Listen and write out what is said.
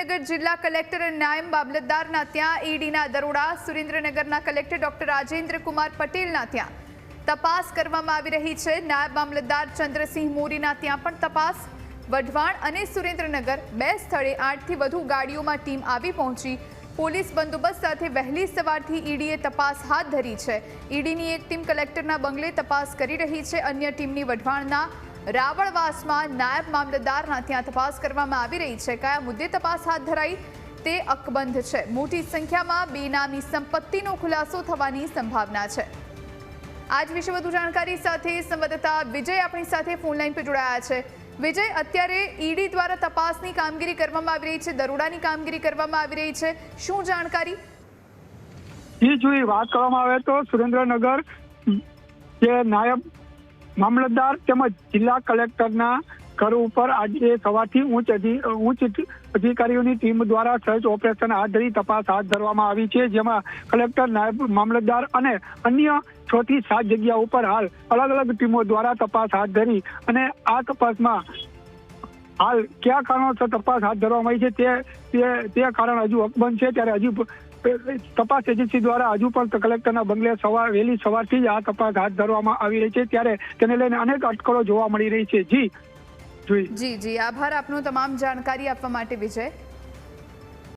સુરેન્દ્રનગર જિલ્લા કલેક્ટર અને નાયબ મામલતદારના ત્યાં ઈડીના દરોડા। સુરેન્દ્રનગરના કલેક્ટર ડોક્ટર રાજેન્દ્ર કુમાર પટેલના ત્યાં તપાસ કરવામાં આવી રહી છે। નાયબ મામલતદાર ચંદ્રસિંહ મોરીના ત્યાં પણ તપાસ। વઢવાણ અને સુરેન્દ્રનગર બે સ્થળે 8થી વધુ ગાડીઓમાં ટીમ આવી પહોંચી। પોલીસ બંદોબસ્ત સાથે વહેલી સવારથી ઈડીએ તપાસ હાથ ધરી છે। ઈડીની એક ટીમ કલેક્ટરના બંગલે તપાસ કરી રહી છે। અન્ય ટીમની વઢવાણના રાવળવાસમાં નાયબ મામલતદારના ત્યાં તપાસ કરવામાં આવી રહી છે। કયા મુદ્દે તપાસ હાથ ધરાઈ તે અકબંધ છે। મોટી સંખ્યામાં બેનામી સંપત્તિનો ખુલાસો થવાની સંભાવના છે। આજ વિશે વધુ જાણકારી સાથે સંવાદદાતા વિજય આપણી સાથે ફોન લાઈન પર જોડાયા છે। વિજય, અત્યારે ઈડી દ્વારા તપાસની કામગીરી કરવામાં આવી રહી છે, દરોડાની કામગીરી કરવામાં આવી રહી છે, શું જાણકારી? જો વાત કરવામાં આવે તો સુરેન્દ્રનગર જે નાયબ મામલતદાર તેમજ જિલ્લા કલેક્ટરના ઘર ઉપર આજે સવારથી ઉચ્ચ અધિકારીઓની ટીમ દ્વારા સર્ચ ઓપરેશન હાથ ધરી તપાસ હાથ ધરવામાં આવી છે। જેમાં કલેક્ટર, નાયબ મામલતદાર અને અન્ય 6 થી 7 જગ્યા ઉપર હાલ અલગ અલગ ટીમો દ્વારા તપાસ હાથ ધરી અને આ તપાસમાં હાલ કયા કારણોસર તપાસ હાથ ધરવામાં આવી છે તે કારણ હજુ અકબંધ છે। ત્યારે હજુ તપાસ એજન્સી દ્વારા હજુ પણ કલેક્ટરના બંગલે વહેલી સવારથી જ આ તપાસ હાથ ધરવામાં આવી રહી છે। ત્યારે તેને લઈને અનેક અટકળો જોવા મળી રહી છે। જી આભાર આપનો તમામ જાણકારી આપવા માટે વિજય।